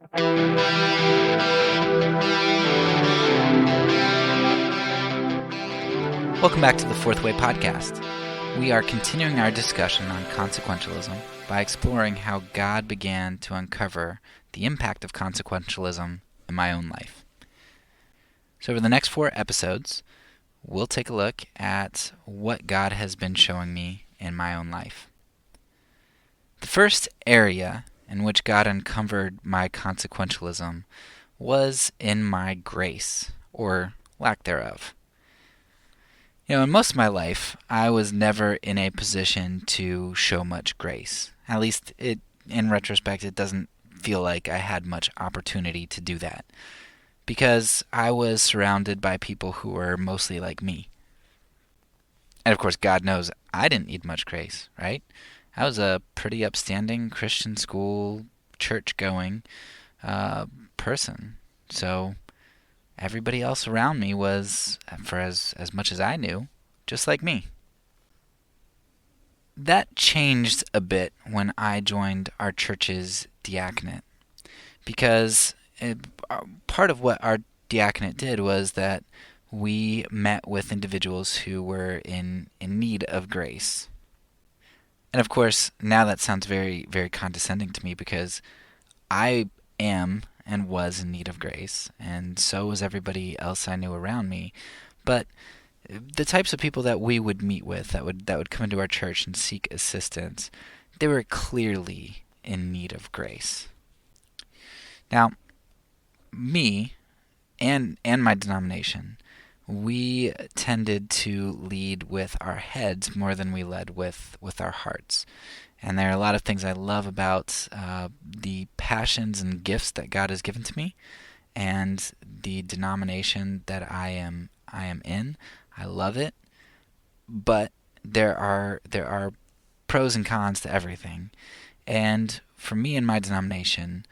Welcome back to the Fourth Way podcast. We are continuing our discussion on consequentialism by exploring how God began to uncover the impact of consequentialism in my own life. So over the next 4 episodes, we'll take a look at what God has been showing me in my own life. The first area in which God uncovered my consequentialism was in my grace, or lack thereof. In most of my life, I was never in a position to show much grace. At least, in retrospect, it doesn't feel like I had much opportunity to do that, because I was surrounded by people who were mostly like me. And of course, God knows I didn't need much grace, right? I was a pretty upstanding Christian school, church-going person. So everybody else around me was, for as much as I knew, just like me. That changed a bit when I joined our church's diaconate, because part of what our diaconate did was that we met with individuals who were in need of grace. And of course, now that sounds very, very condescending to me, because I am and was in need of grace, and so was everybody else I knew around me. But the types of people that we would meet with, that would come into our church and seek assistance, they were clearly in need of grace. Now, me and my denomination, we tended to lead with our heads more than we led with our hearts. And there are a lot of things I love about the passions and gifts that God has given to me, and the denomination that I am in. I love it, but there are pros and cons to everything. And for me and my denomination,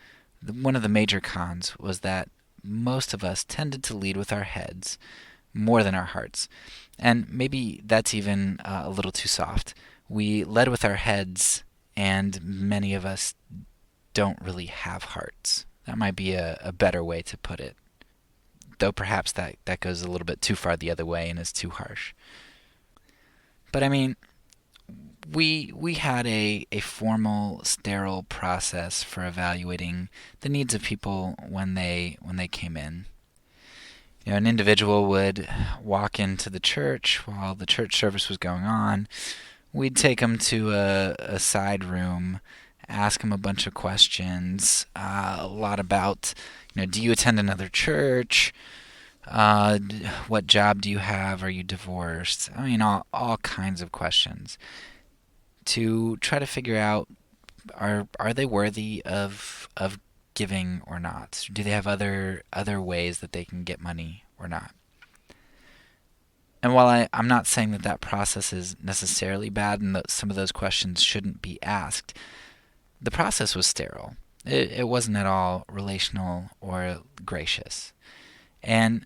one of the major cons was that most of us tended to lead with our heads more than our hearts. And maybe that's even a little too soft. We led with our heads, and many of us don't really have hearts. That might be a better way to put it. Though perhaps that goes a little bit too far the other way and is too harsh. But I mean, we had a formal, sterile process for evaluating the needs of people when they came in. An individual would walk into the church while the church service was going on. We'd take them to a side room, ask them a bunch of questions, a lot about, do you attend another church? What job do you have? Are you divorced? I mean, all kinds of questions to try to figure out, are they worthy of giving or not? Do they have other ways that they can get money or not? And while I'm not saying that process is necessarily bad and that some of those questions shouldn't be asked, the process was sterile. It wasn't at all relational or gracious. And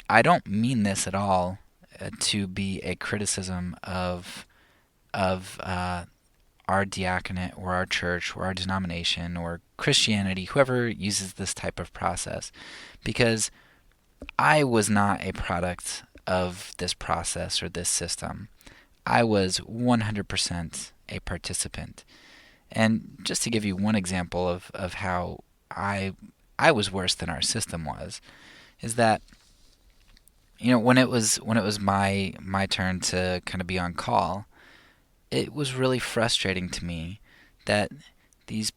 I don't mean this at all to be a criticism of our diaconate or our church or our denomination or Christianity, whoever uses this type of process, because I was not a product of this process or this system. I was 100% a participant. And just to give you one example of how I was worse than our system was, is that when it was my turn to kind of be on call, it was really frustrating to me that these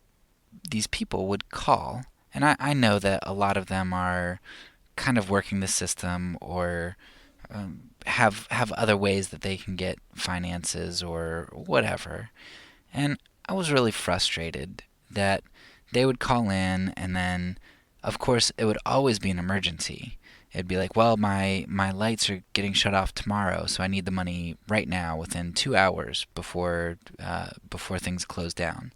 people would call, and I know that a lot of them are kind of working the system or have other ways that they can get finances or whatever. And I was really frustrated that they would call in, and then, of course, it would always be an emergency. It'd be like, well, my lights are getting shut off tomorrow, so I need the money right now within 2 hours before things close down.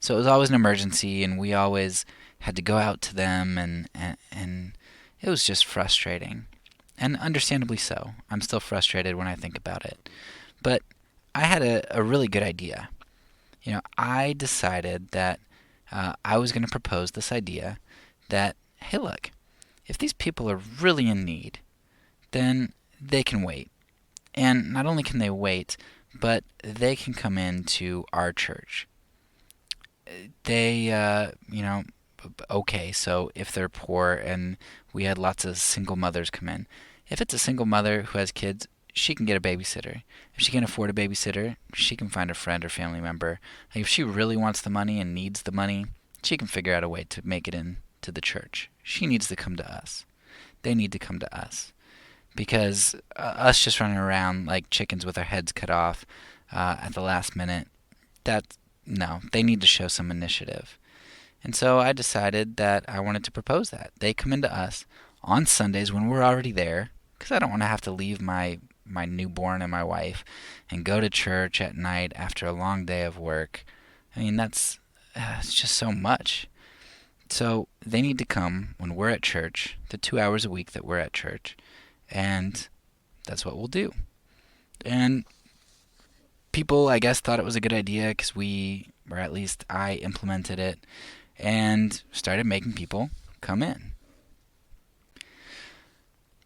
So it was always an emergency, and we always had to go out to them, and it was just frustrating. And understandably so. I'm still frustrated when I think about it. But I had a really good idea. I decided that I was going to propose this idea that, hey, look, if these people are really in need, then they can wait. And not only can they wait, but they can come into our church. They, okay, so if they're poor and we had lots of single mothers come in, if it's a single mother who has kids, she can get a babysitter. If she can't afford a babysitter, she can find a friend or family member. Like if she really wants the money and needs the money, she can figure out a way to make it in to the church. She needs to come to us. They need to come to us. Because us just running around like chickens with our heads cut off at the last minute, no, they need to show some initiative. And so I decided that I wanted to propose that. They come into us on Sundays when we're already there, because I don't want to have to leave my newborn and my wife and go to church at night after a long day of work. I mean, it's just so much. So they need to come when we're at church, the 2 hours a week that we're at church, and that's what we'll do. And people, I guess, thought it was a good idea because or at least I implemented it and started making people come in.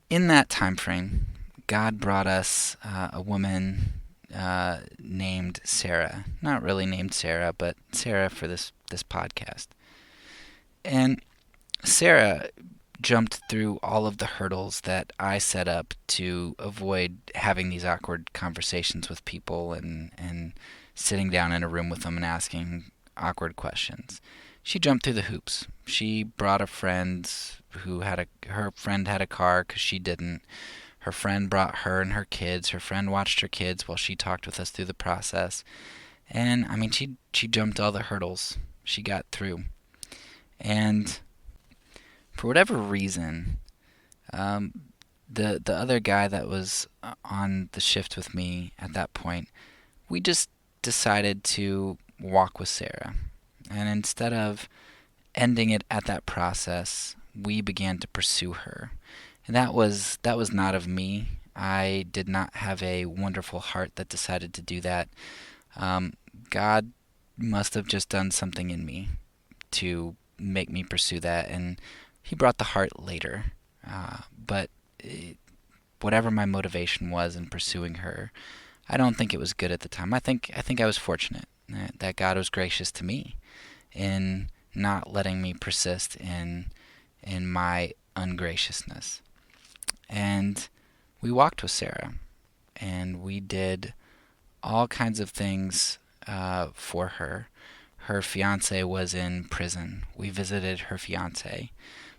In that time frame, God brought us a woman named Sarah. Not really named Sarah, but Sarah for this podcast. And Sarah jumped through all of the hurdles that I set up to avoid having these awkward conversations with people and sitting down in a room with them and asking awkward questions. She jumped through the hoops. She brought a friend her friend had a car because she didn't. Her friend brought her and her kids. Her friend watched her kids while she talked with us through the process. And I mean, she jumped all the hurdles. She got through. And for whatever reason, the other guy that was on the shift with me at that point, we just decided to walk with Sarah. And instead of ending it at that process, we began to pursue her. And that was not of me. I did not have a wonderful heart that decided to do that. God must have just done something in me to make me pursue that, and he brought the heart later. But whatever my motivation was in pursuing her, I don't think it was good at the time. I think I was fortunate that God was gracious to me in not letting me persist in my ungraciousness. And we walked with Sarah, and we did all kinds of things for her. Her fiance was in prison. We visited her fiance.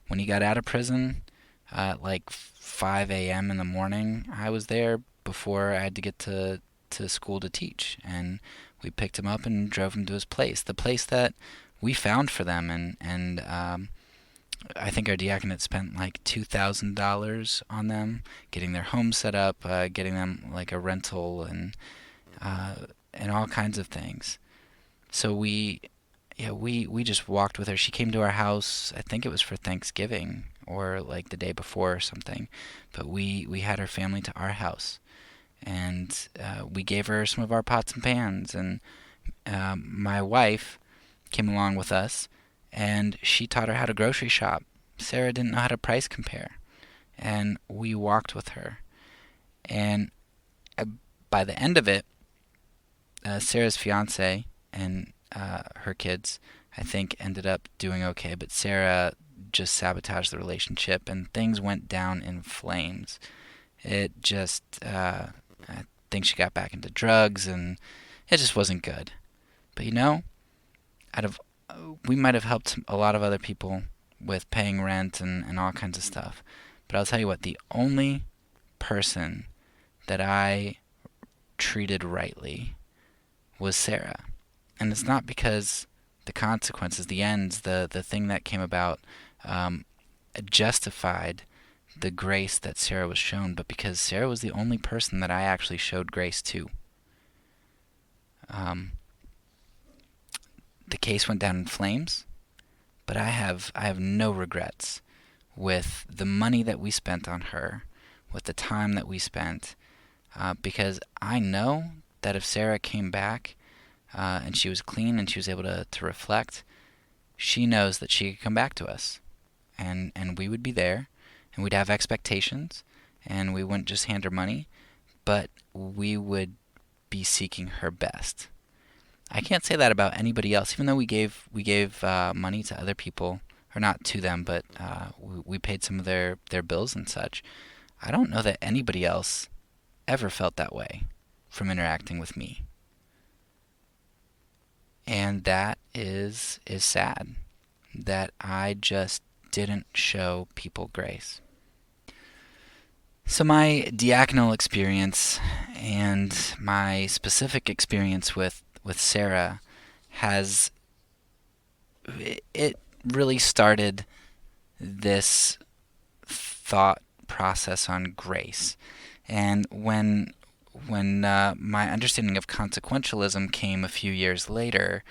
When he got out of prison, like 5 a.m. in the morning, I was there before I had to get to school to teach. And we picked him up and drove him to his place, the place that we found for them. And I think our diaconate spent like $2,000 on them, getting their home set up, getting them like a rental, and all kinds of things. So we just walked with her. She came to our house. I think it was for Thanksgiving or like the day before or something. But we had her family to our house, and we gave her some of our pots and pans. And my wife came along with us, and she taught her how to grocery shop. Sarah didn't know how to price compare, and we walked with her. And by the end of it, Sarah's fiance and her kids, I think, ended up doing okay, but Sarah just sabotaged the relationship, and things went down in flames. It just, I think she got back into drugs, and it just wasn't good. But we might have helped a lot of other people with paying rent and all kinds of stuff. But I'll tell you what, the only person that I treated rightly was Sarah. And it's not because the consequences, the ends, the thing that came about justified the grace that Sarah was shown, but because Sarah was the only person that I actually showed grace to. The case went down in flames, but I have no regrets with the money that we spent on her, with the time that we spent, because I know that if Sarah came back and she was clean and she was able to reflect, she knows that she could come back to us, and we would be there, and we'd have expectations, and we wouldn't just hand her money, but we would be seeking her best. I can't say that about anybody else. Even though we gave money to other people, or not to them, but we paid some of their bills and such. I don't know that anybody else ever felt that way from interacting with me, and that is sad. That I just didn't show people grace. So my diaconal experience and my specific experience with Sarah has it really started this thought process on grace. And when my understanding of consequentialism came a few years later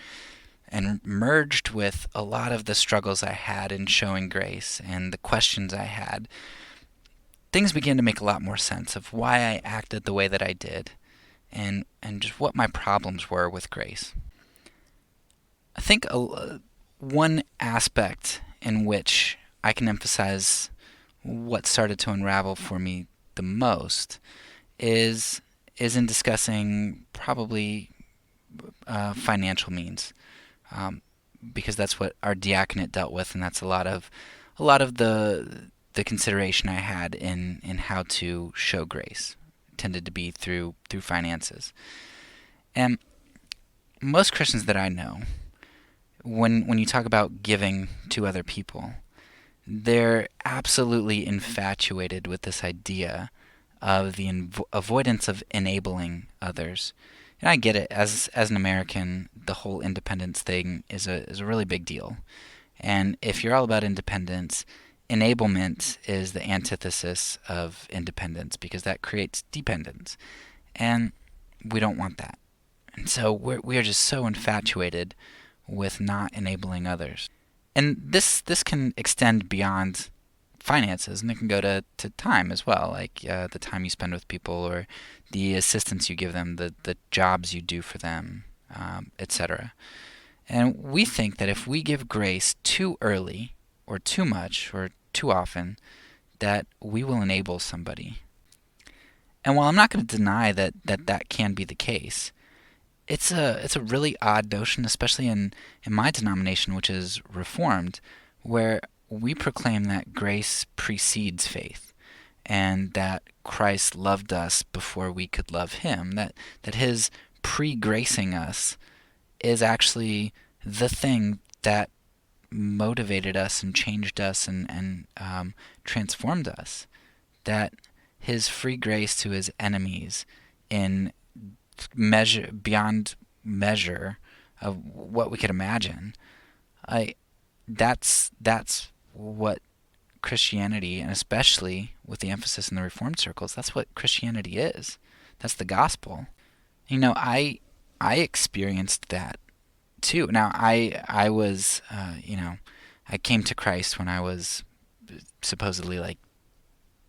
and merged with a lot of the struggles I had in showing grace and the questions I had, things began to make a lot more sense of why I acted the way that I did and just what my problems were with grace. I think one aspect in which I can emphasize what started to unravel for me the most is in discussing probably financial means, um, because that's what our diaconate dealt with, and that's a lot of the consideration I had in how to show grace tended to be through finances. And most Christians that I know, when you talk about giving to other people, they're absolutely infatuated with this idea of the avoidance of enabling others. And I get it. As an American, the whole independence thing is a really big deal. And if you're all about independence, enablement is the antithesis of independence because that creates dependence. And we don't want that. And so we are just so infatuated with not enabling others. And this can extend beyond finances, and it can go to time as well, like the time you spend with people or the assistance you give them, the jobs you do for them, etc. And we think that if we give grace too early or too much or too often, that we will enable somebody. And while I'm not going to deny that can be the case, it's a really odd notion, especially in my denomination, which is Reformed, where we proclaim that grace precedes faith, and that Christ loved us before we could love Him. That His pre-gracing us is actually the thing that motivated us and changed us and transformed us. That His free grace to His enemies in measure beyond measure of what we could imagine. I that's what Christianity, and especially with the emphasis in the Reformed circles, that's what Christianity is. That's the gospel. I experienced that too. Now I was I came to Christ when I was supposedly like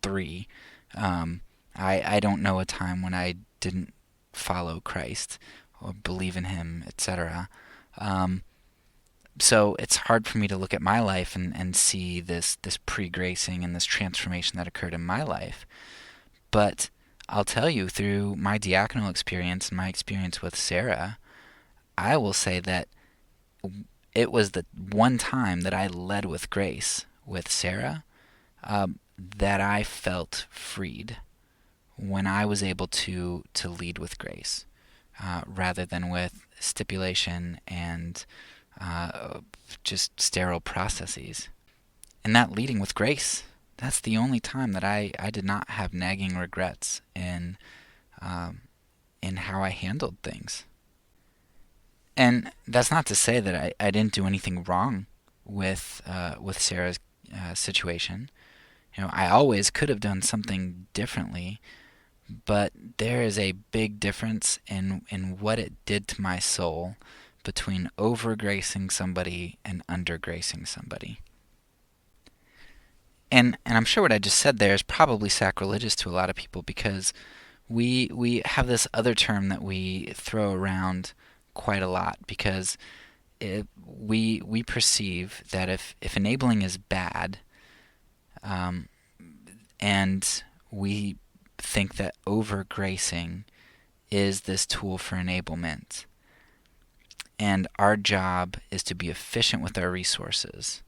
3. I don't know a time when I didn't follow Christ or believe in Him, etc. So it's hard for me to look at my life and see this pre-gracing and this transformation that occurred in my life. But I'll tell you, through my diaconal experience and my experience with Sarah, I will say that it was the one time that I led with grace with Sarah, that I felt freed when I was able to lead with grace, rather than with stipulation and just sterile processes. And that leading with grace, that's the only time that I did not have nagging regrets in how I handled things. And that's not to say that I didn't do anything wrong with Sarah's situation. I always could have done something differently, but there is a big difference in what it did to my soul between over-gracing somebody and under-gracing somebody. And I'm sure what I just said there is probably sacrilegious to a lot of people, because we have this other term that we throw around quite a lot, because we perceive that if enabling is bad, um, and we think that overgracing is this tool for enablement, and our job is to be efficient with our resources.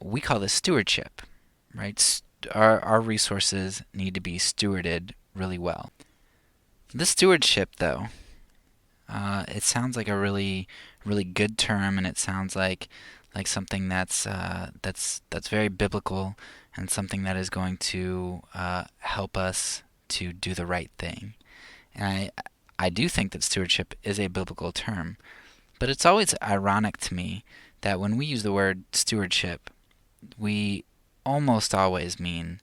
We call this stewardship, right? Our resources need to be stewarded really well. This stewardship, though, it sounds like a really good term, and it sounds like something that's very biblical and something that is going to help us to do the right thing. And I do think that stewardship is a biblical term, but it's always ironic to me that when we use the word stewardship, we almost always mean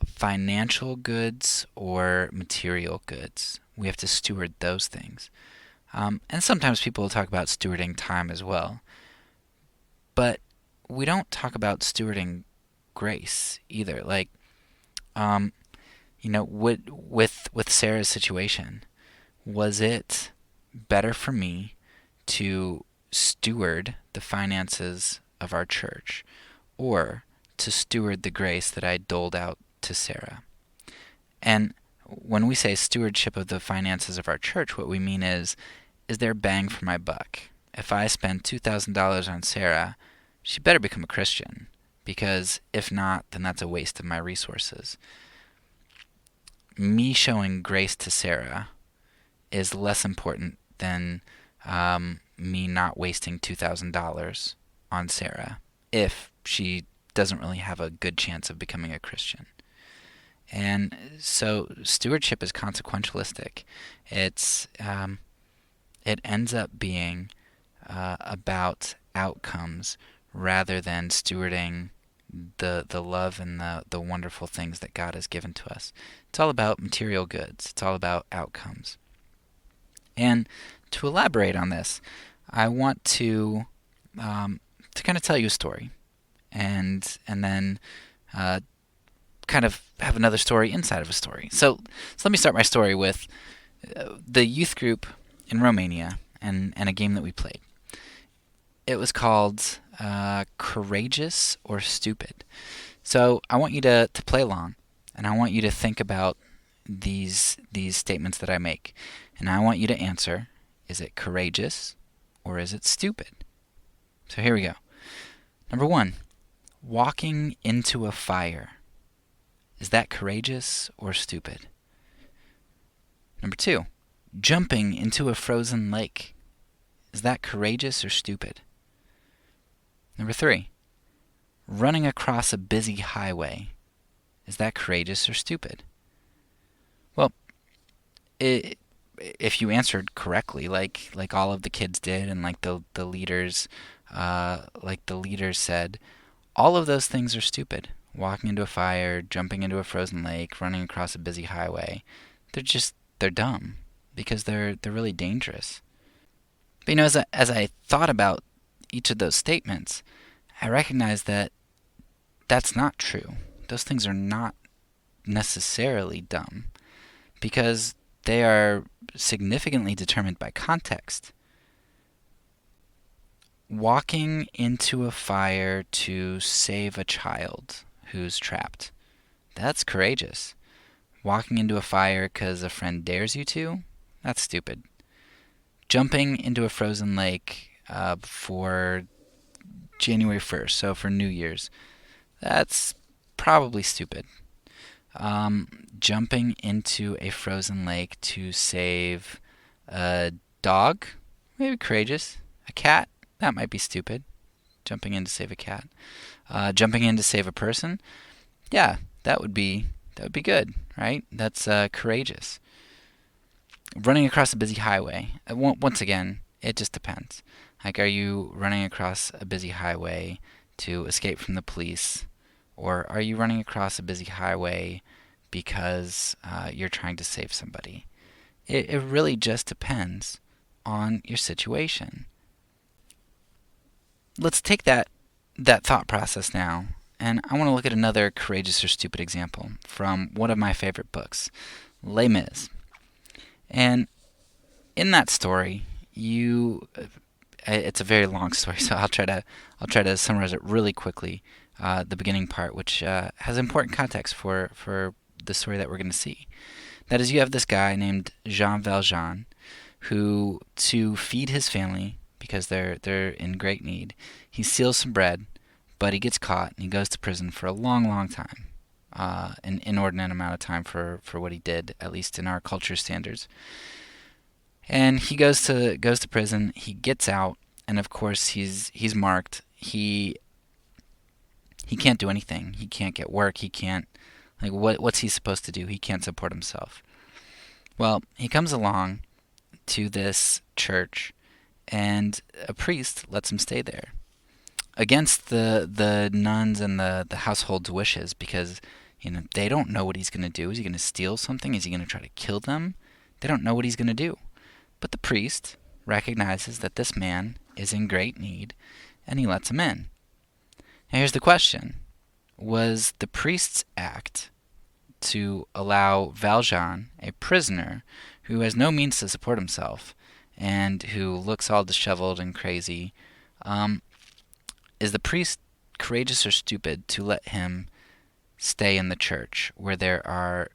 financial goods or material goods. We have to steward those things. And sometimes people will talk about stewarding time as well. But we don't talk about stewarding grace either. Like, um, with Sarah's situation, was it better for me to steward the finances of our church, or to steward the grace that I doled out to Sarah? And when we say stewardship of the finances of our church, what we mean is there bang for my buck? If I spend $2,000 on Sarah, she better become a Christian, because if not, then that's a waste of my resources. Me showing grace to Sarah is less important than me not wasting $2,000 on Sarah if she doesn't really have a good chance of becoming a Christian. And so stewardship is consequentialistic. It ends up being about outcomes rather than stewarding the love and the wonderful things that God has given to us. It's all about material goods. It's all about outcomes. And to elaborate on this, I want to kind of tell you a story, and then kind of have another story inside of a story. So let me start my story with the youth group in Romania and a game that we played. It was called Courageous or Stupid. So I want you to play along, and I want you to think about these statements that I make. And I want you to answer, is it courageous or is it stupid? So here we go. Number 1, walking into a fire. Is that courageous or stupid? Number 2, jumping into a frozen lake. Is that courageous or stupid? Number 3, running across a busy highway. Is that courageous or stupid? Well, if you answered correctly, like all of the kids did, and like the leaders said, all of those things are stupid. Walking into a fire, jumping into a frozen lake, running across a busy highway, they're dumb because they're really dangerous. But as I thought about each of those statements, I recognized that that's not true. Those things are not necessarily dumb, because they are significantly determined by context. Walking into a fire to save a child who's trapped, that's courageous. Walking into a fire because a friend dares you to, that's stupid. Jumping into a frozen lake for January 1st, so for New Year's, that's probably stupid. Jumping into a frozen lake to save a dog, maybe courageous. A cat, that might be stupid. Jumping in to save a cat. Jumping in to save a person, yeah, that would be good, right? That's courageous. Running across a busy highway, once again, it just depends. Like, are you running across a busy highway to escape from the police, or are you running across a busy highway because you're trying to save somebody? It really just depends on your situation. Let's take that thought process now, and I want to look at another courageous or stupid example from one of my favorite books, Les Mis. And in that story, you it's a very long story, so I'll try to summarize it really quickly. The beginning part, which has important context for the story that we're going to see. That is, you have this guy named Jean Valjean, who, to feed his family because they're in great need, he steals some bread, but he gets caught and he goes to prison for a long, long time, an inordinate amount of time for what he did, at least in our culture standards. And he goes to prison. He gets out, and of course he's marked. He can't do anything. He can't get work. He can't, like, what's he supposed to do? He can't support himself. Well, he comes along to this church, and a priest lets him stay there against the nuns and the household's wishes, because they don't know what he's going to do. Is he going to steal something? Is he going to try to kill them? They don't know what he's going to do. But the priest recognizes that this man is in great need, and he lets him in. Now here's the question. Was the priest's act to allow Valjean, a prisoner who has no means to support himself and who looks all disheveled and crazy, is the priest courageous or stupid to let him stay in the church where there are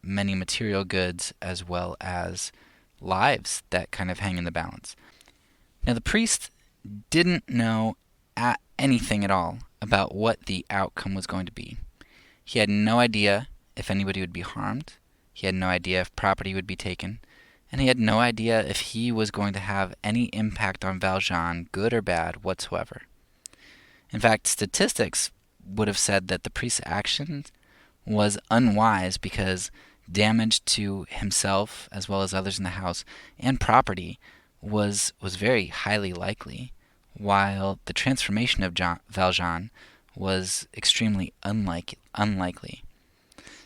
many material goods as well as lives that kind of hang in the balance? Now, the priest didn't know anything at all about what the outcome was going to be. He had no idea if anybody would be harmed. He had no idea if property would be taken. And he had no idea if he was going to have any impact on Valjean, good or bad, whatsoever. In fact, statistics would have said that the priest's action was unwise because damage to himself as well as others in the house and property was very highly likely, while the transformation of Valjean was extremely unlikely.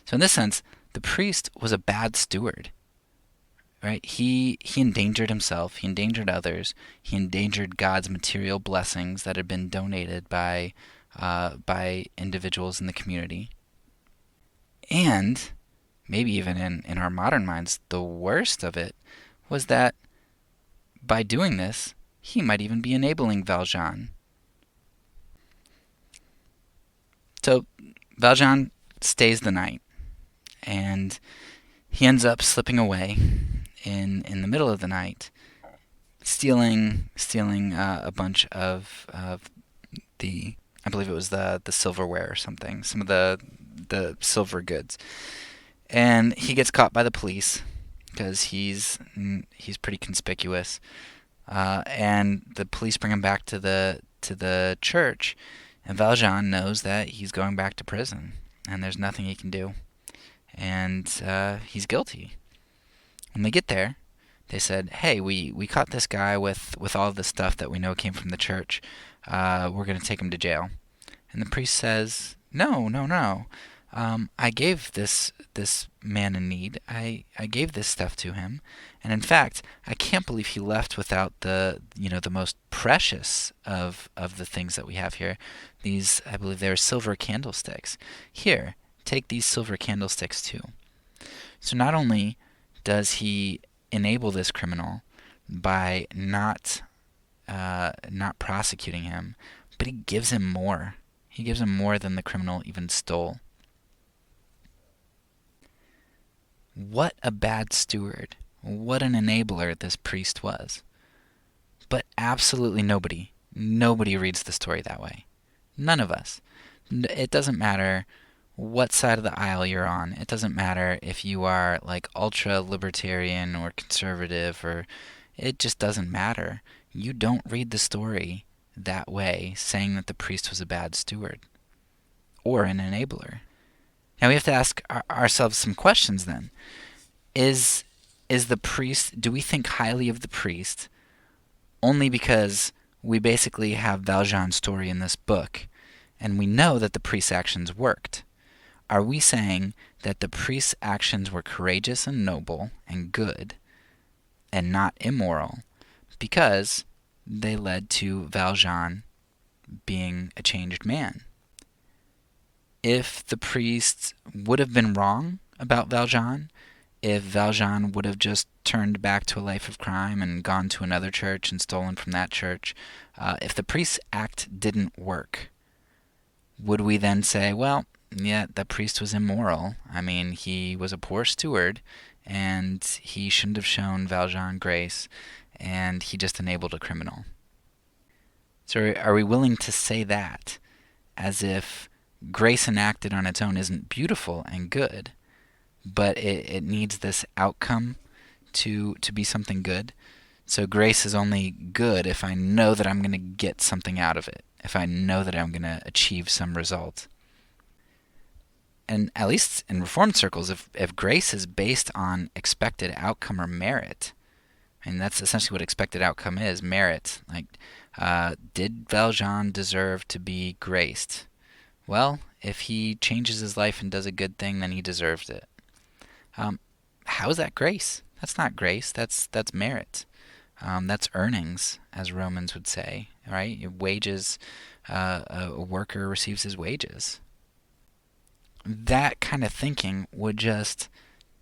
So in this sense, the priest was a bad steward. Right? He endangered himself, he endangered others, he endangered God's material blessings that had been donated by individuals in the community. And maybe even in our modern minds, the worst of it was that by doing this, he might even be enabling Valjean. So Valjean stays the night, and he ends up slipping away in the middle of the night, stealing a bunch of the, I believe it was the silverware or something, some of the silver goods, and he gets caught by the police because he's pretty conspicuous, and the police bring him back to the church, and Valjean knows that he's going back to prison, and there's nothing he can do, and he's guilty. When they get there, they said, "Hey, we caught this guy with all this stuff that we know came from the church. We're going to take him to jail." And the priest says, "No, no, no. I gave this man in need. I gave this stuff to him, and in fact, I can't believe he left without the most precious of the things that we have here. These, I believe, they were silver candlesticks. Here, take these silver candlesticks too." So not only does he enable this criminal by not prosecuting him, but he gives him more. He gives him more than the criminal even stole. What a bad steward. What an enabler this priest was. But absolutely nobody reads the story that way. None of us. It doesn't matter what side of the aisle you're on. It doesn't matter if you are like ultra libertarian or conservative, or it just doesn't matter. You don't read the story that way, saying that the priest was a bad steward or an enabler. Now we have to ask ourselves some questions then. Is the priest, do we think highly of the priest only because we basically have Valjean's story in this book and we know that the priest's actions worked? Are we saying that the priest's actions were courageous and noble and good and not immoral because they led to Valjean being a changed man? If the priest would have been wrong about Valjean if Valjean would have just turned back to a life of crime and gone to another church and stolen from that church, if the priest's act didn't work, would we then say, well, yeah, the priest was immoral? I mean, he was a poor steward, and he shouldn't have shown Valjean grace, and he just enabled a criminal. So are we willing to say that as if grace enacted on its own isn't beautiful and good, but it needs this outcome to be something good? So grace is only good if I know that I'm going to get something out of it, if I know that I'm going to achieve some result. And at least in Reformed circles, if grace is based on expected outcome or merit, and that's essentially what expected outcome is, merit. Like, did Valjean deserve to be graced? Well, if he changes his life and does a good thing, then he deserves it. How is that grace? That's not grace. That's merit. That's earnings, as Romans would say, right? Wages. A worker receives his wages. That kind of thinking would just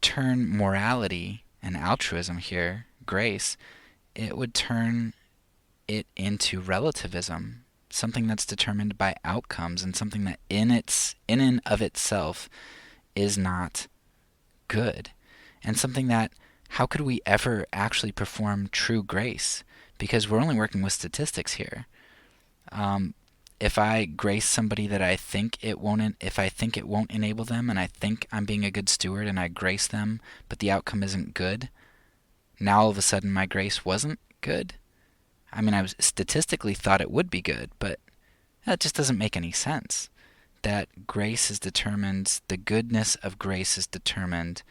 turn morality and altruism here, grace, it would turn it into relativism, something that's determined by outcomes and something that in and of itself is not good. And something that, how could we ever actually perform true grace? Because we're only working with statistics here. If I grace somebody that if I think it won't enable them, and I think I'm being a good steward and I grace them, but the outcome isn't good, now all of a sudden my grace wasn't good? I mean, I was statistically thought it would be good, but that just doesn't make any sense. That grace is determined, the goodness of grace is determined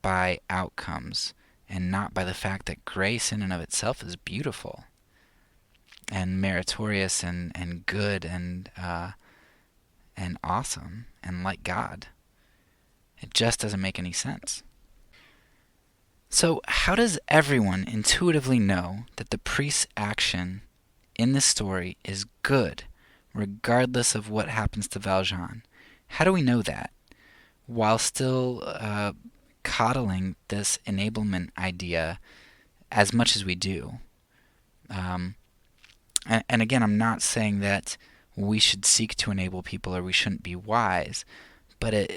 by outcomes and not by the fact that grace in and of itself is beautiful and meritorious and good and awesome and like God. It just doesn't make any sense. So how does everyone intuitively know that the priest's action in this story is good, regardless of what happens to Valjean? How do we know that, while still coddling this enablement idea as much as we do? And again, I'm not saying that we should seek to enable people or we shouldn't be wise, but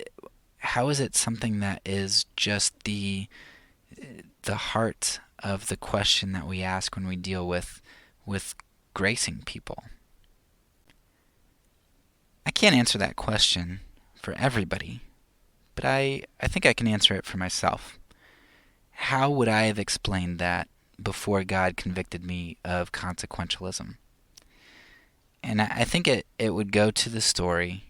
how is it something that is just the heart of the question that we ask when we deal with gracing people? I can't answer that question for everybody, but I think I can answer it for myself. How would I have explained that before God convicted me of consequentialism? And I think it would go to the story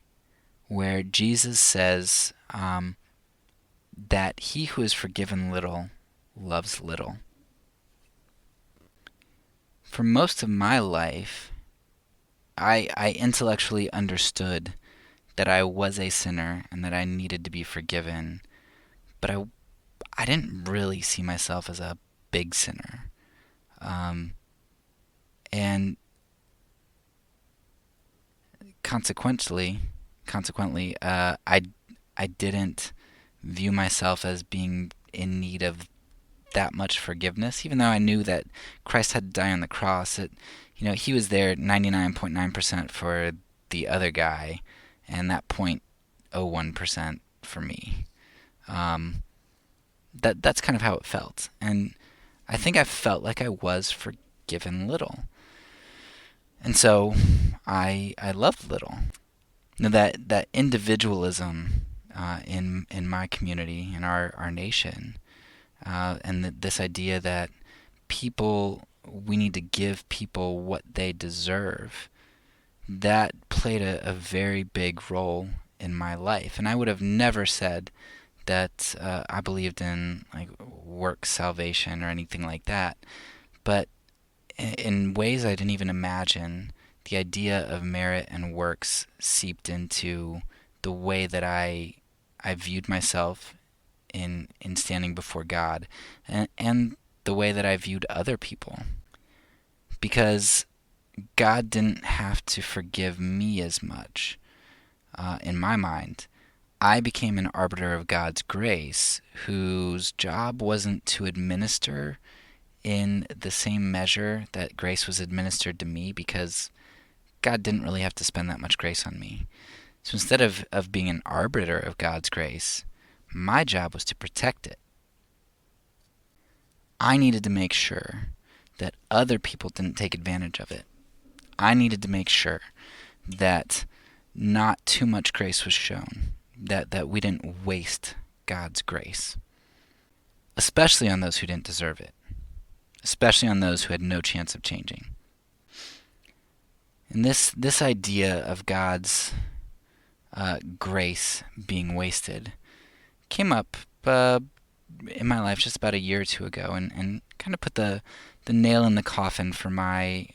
where Jesus says that he who is forgiven little loves little. For most of my life, I intellectually understood that I was a sinner and that I needed to be forgiven, but I didn't really see myself as a big sinner. And consequently, I didn't view myself as being in need of that much forgiveness, even though I knew that Christ had to die on the cross. He was there 99.9% for the other guy, and that 0.01% for me. That's kind of how it felt, and I think I felt like I was forgiven little, and so I loved little. That individualism in my community, in our nation, and this idea that we need to give people what they deserve, that played a very big role in my life. And I would have never said that I believed in work salvation or anything like that, but in ways I didn't even imagine, the idea of merit and works seeped into the way that I viewed myself in standing before God, and the way that I viewed other people. Because God didn't have to forgive me as much, in my mind, I became an arbiter of God's grace, whose job wasn't to administer in the same measure that grace was administered to me, because God didn't really have to spend that much grace on me. So instead of being an arbiter of God's grace, my job was to protect it. I needed to make sure that other people didn't take advantage of it. I needed to make sure that not too much grace was shown, that we didn't waste God's grace, especially on those who didn't deserve it, especially on those who had no chance of changing. And this idea of God's grace being wasted came up in my life just about a year or two ago, and kind of put the nail in the coffin for my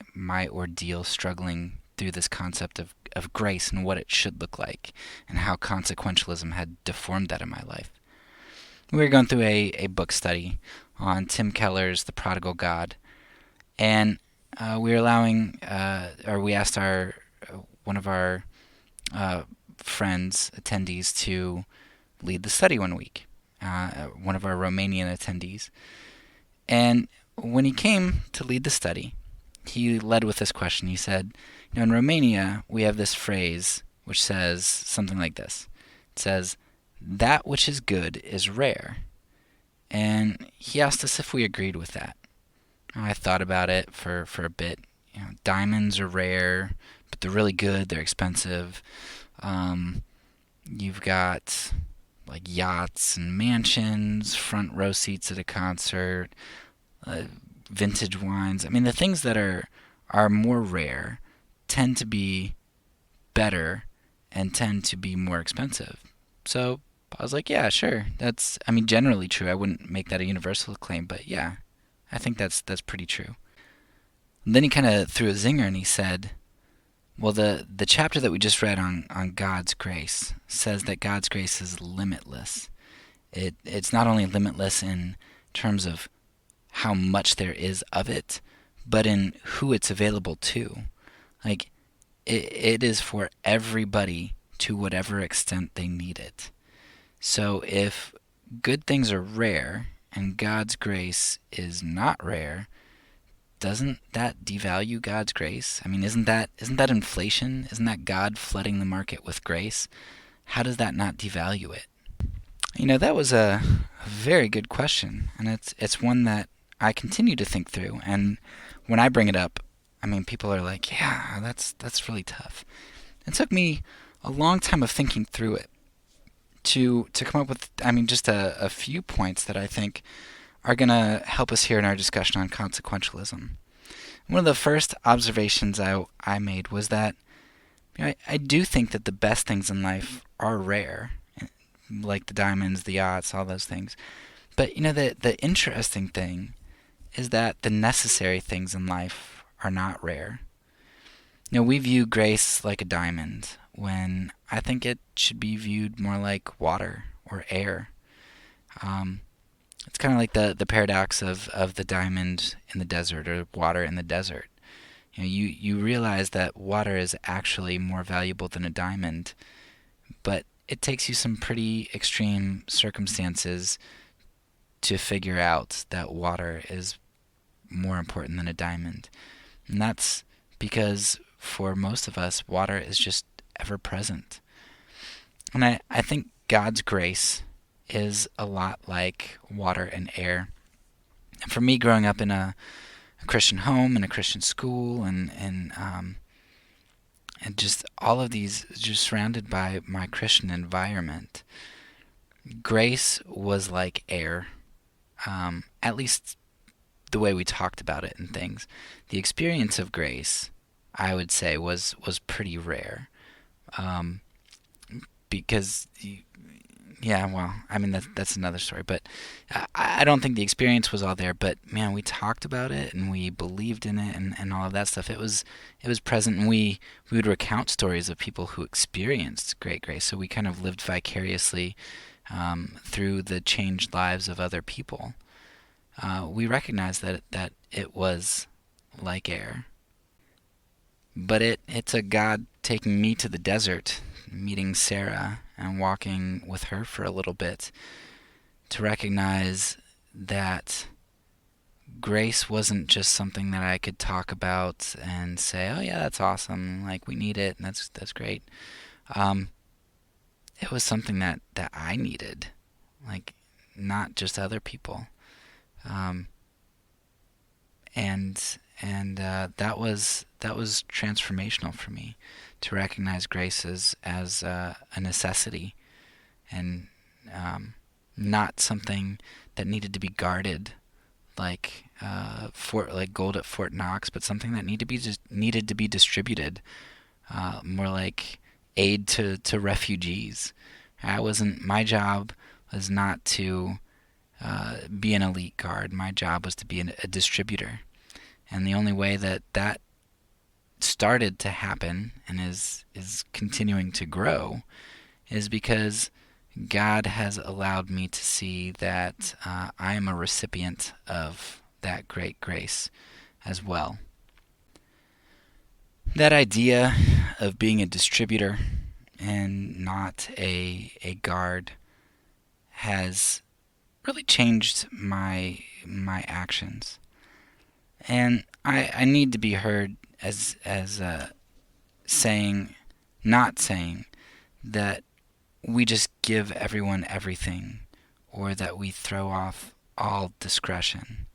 ordeal struggling through this concept of grace and what it should look like, and how consequentialism had deformed that in my life. We were going through a book study on Tim Keller's The Prodigal God, and we were we asked one of our friends, attendees, to lead the study one week, one of our Romanian attendees. And when he came to lead the study, he led with this question. He said, in Romania, we have this phrase which says something like this. It says, "That which is good is rare." And he asked us if we agreed with that. I thought about it for a bit. Diamonds are rare, but they're really good. They're expensive. You've got like yachts and mansions, front row seats at a concert, vintage wines. I mean, the things that are more rare tend to be better and tend to be more expensive. So I was like, yeah, sure. That's, generally true. I wouldn't make that a universal claim, but yeah, I think that's pretty true. And then he kind of threw a zinger and he said, well, the chapter that we just read on God's grace says that God's grace is limitless. It's not only limitless in terms of how much there is of it, but in who it's available to. Like, it is for everybody to whatever extent they need it. So if good things are rare and God's grace is not rare, doesn't that devalue God's grace? Isn't that inflation? Isn't that God flooding the market with grace? How does that not devalue it? That was a very good question, and it's one that I continue to think through. And when I bring it up, people are like, "Yeah, that's really tough." It took me a long time of thinking through it to come up with, just a few points that I think are going to help us here in our discussion on consequentialism. One of the first observations I made was that I do think that the best things in life are rare, like the diamonds, the yachts, all those things. But the interesting thing is that the necessary things in life are not rare. We view grace like a diamond, when I think it should be viewed more like water or air. It's kind of like the paradox of the diamond in the desert, or water in the desert. You realize that water is actually more valuable than a diamond, but it takes you some pretty extreme circumstances to figure out that water is more important than a diamond. And that's because for most of us, water is just ever present. And I think God's grace is a lot like water and air. And for me, growing up in a Christian home and a Christian school, and just all of these, just surrounded by my Christian environment, grace was like air, at least the way we talked about it and things. The experience of grace, I would say, was pretty rare, because that's another story. But I don't think the experience was all there. But man, we talked about it and we believed in it, and all of that stuff. It was present, and we would recount stories of people who experienced great grace. So we kind of lived vicariously through the changed lives of other people. We recognized that it was like air. But it took God taking me to the desert, meeting Sarah, and walking with her for a little bit to recognize that grace wasn't just something that I could talk about and say, "Oh yeah, that's awesome. Like we need it, and that's great." Um, it was something that I needed, like not just other people. Um, and that was transformational for me to recognize grace as a necessity and not something that needed to be guarded like like gold at Fort Knox, but something that needed to be distributed, more like aid to refugees. I wasn't My job was not to be an elite guard. My job was to be a distributor. And the only way that started to happen and is continuing to grow is because God has allowed me to see that I am a recipient of that great grace as well. That idea of being a distributor and not a guard has really changed my actions. And I need to be heard as saying, not saying that we just give everyone everything or that we throw off all discretion.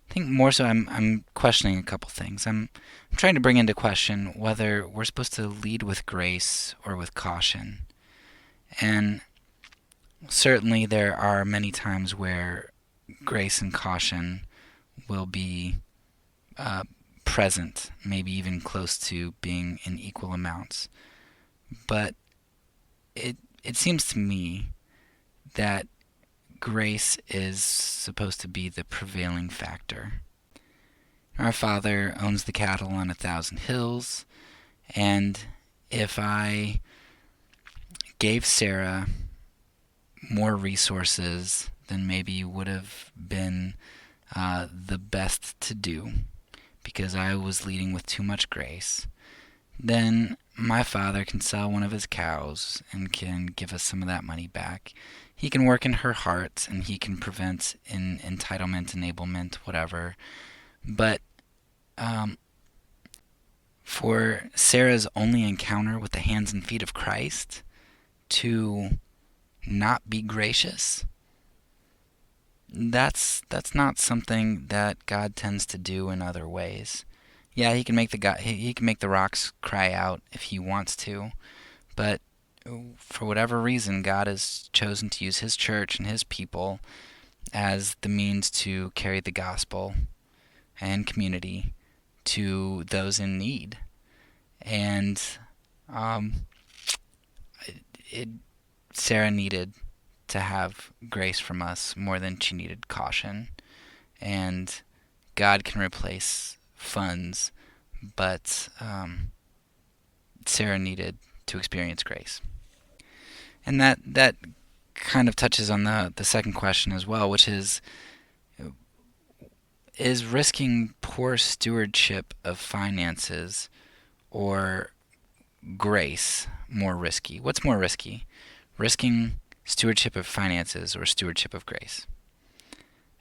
I think more so I'm questioning a couple things. I'm trying to bring into question whether we're supposed to lead with grace or with caution. And certainly there are many times where grace and caution will be uh, present, maybe even close to being in equal amounts. But it seems to me that grace is supposed to be the prevailing factor. Our Father owns the cattle on 1,000 hills, and if I gave Sarah more resources than maybe would have been the best to do, because I was leading with too much grace, then my Father can sell one of his cows and can give us some of that money back. He can work in her heart and he can prevent entitlement, enablement, whatever. But for Sarah's only encounter with the hands and feet of Christ to not be gracious, that's not something that God tends to do in other ways. Yeah, he can make the rocks cry out if he wants to, but for whatever reason, God has chosen to use his church and his people as the means to carry the gospel and community to those in need. And um, it, Sarah needed to have grace from us more than she needed caution. And God can replace funds, but Sarah needed to experience grace. And that kind of touches on the second question as well, which is risking poor stewardship of finances or grace more risky? What's more risky? Risking stewardship of finances or stewardship of grace?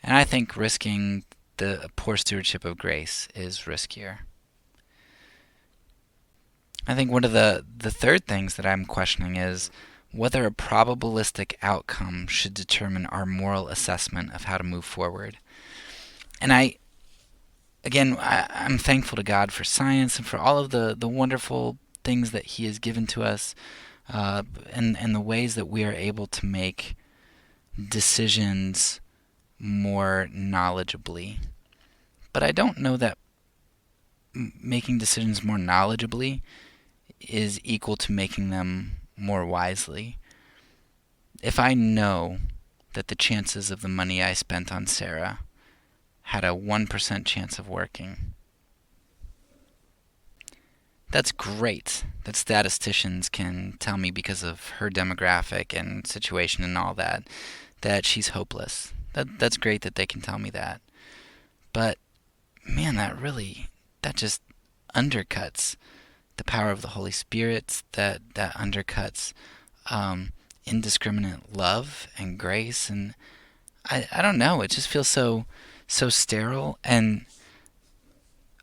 And I think risking the poor stewardship of grace is riskier. I think one of the third things that I'm questioning is whether a probabilistic outcome should determine our moral assessment of how to move forward. And I'm thankful to God for science and for all of the wonderful things that he has given to us, and the ways that we are able to make decisions more knowledgeably. But I don't know that making decisions more knowledgeably is equal to making them more wisely. If I know that the chances of the money I spent on Sarah had a 1% chance of working, that's great that statisticians can tell me because of her demographic and situation and all that she's hopeless. That's great that they can tell me that. But man, that just undercuts the power of the Holy Spirit, that undercuts indiscriminate love and grace, and I don't know. It just feels so sterile and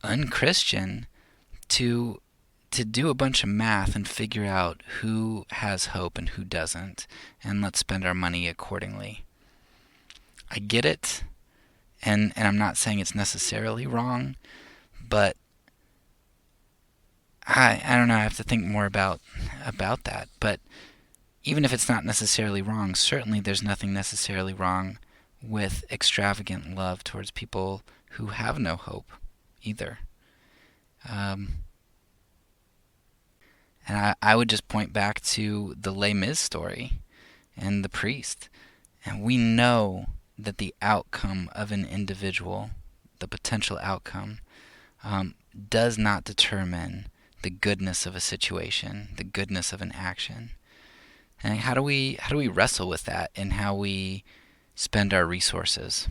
unchristian to do a bunch of math and figure out who has hope and who doesn't, and let's spend our money accordingly. I get it, and I'm not saying it's necessarily wrong, but I don't know. I have to think more about that. But even if it's not necessarily wrong, certainly there's nothing necessarily wrong with extravagant love towards people who have no hope either. Um, and I would just point back to the Les Mis story and the priest. And we know that the outcome of an individual, the potential outcome, does not determine the goodness of a situation, the goodness of an action. And how do we wrestle with that in how we spend our resources?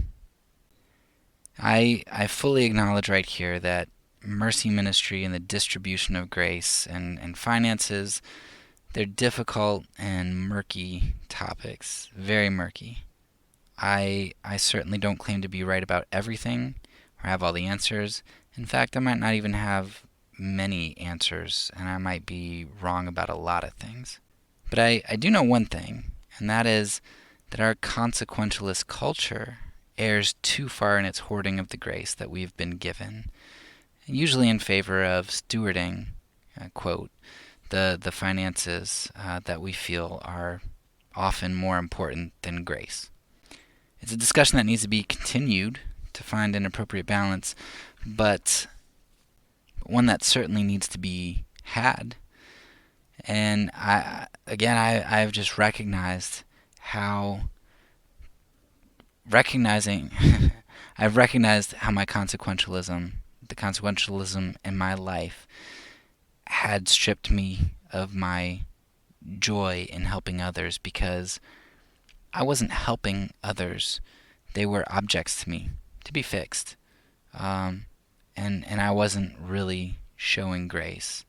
I fully acknowledge right here that mercy ministry and the distribution of grace and finances, they're difficult and murky topics, very murky. I certainly don't claim to be right about everything or have all the answers. In fact, I might not even have many answers, and I might be wrong about a lot of things. But I do know one thing, and that is that our consequentialist culture errs too far in its hoarding of the grace that we've been given, usually in favor of stewarding, quote, the finances that we feel are often more important than grace. It's a discussion that needs to be continued to find an appropriate balance, but one that certainly needs to be had. And I've just recognized how recognizing I've recognized how the consequentialism in my life had stripped me of my joy in helping others, because I wasn't helping others. They were objects to me to be fixed. And I wasn't really showing grace.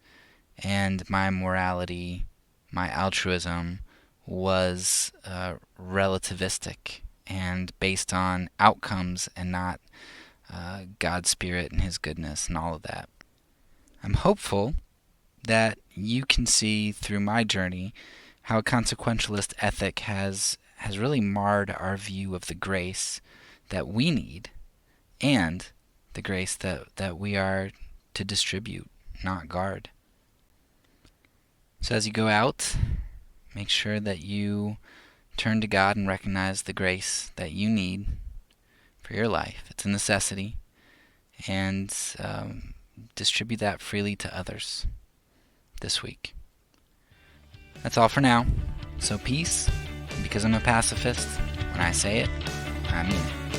And my morality, my altruism was relativistic and based on outcomes and not God's Spirit and His goodness and all of that. I'm hopeful that you can see through my journey how a consequentialist ethic has really marred our view of the grace that we need and the grace that we are to distribute, not guard. So as you go out, make sure that you turn to God and recognize the grace that you need for your life. It's a necessity, and distribute that freely to others this week. That's all for now. So peace, because I'm a pacifist. When I say it, I mean it.